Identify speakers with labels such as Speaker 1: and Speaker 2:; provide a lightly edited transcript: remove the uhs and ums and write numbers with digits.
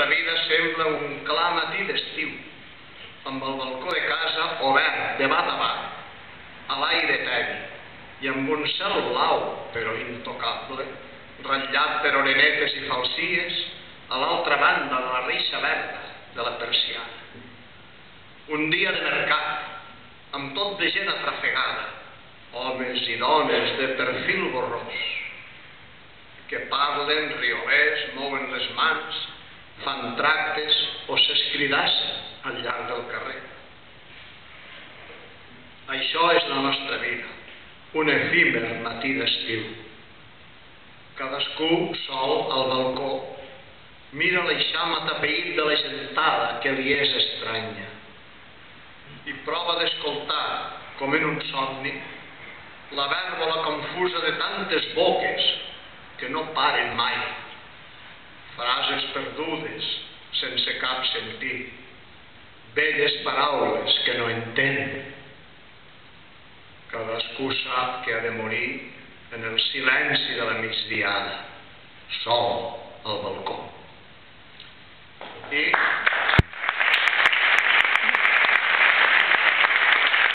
Speaker 1: nostra vida sembla un clar matí d'estiu, amb el balcó de casa obert de bat a bat, a l'aire tebi, i amb un cel blau, però intocable, ratllat per orenetes i falsies, a l'altra banda de la reixa verda de la persiana. Un dia de mercat, amb tot de gent atrafegada, homes i dones de perfil borrós, que parlen, riolers, mouen les mans, fan tractes o s'escridassen al llarg del carrer. Això és la nostra vida, un efímer matí d'estiu. Cadascú sol al balcó mira l'eixam atapeït de la gentada que li és estranya i prova d'escoltar, com en un somni, la vèrbola confusa de tantes boques que no paren mai, frases perdudes, sense cap sentit, velles paraules que no entén. Cadascú sap que ha de morir en el silenci de la migdiada, sol al balcó.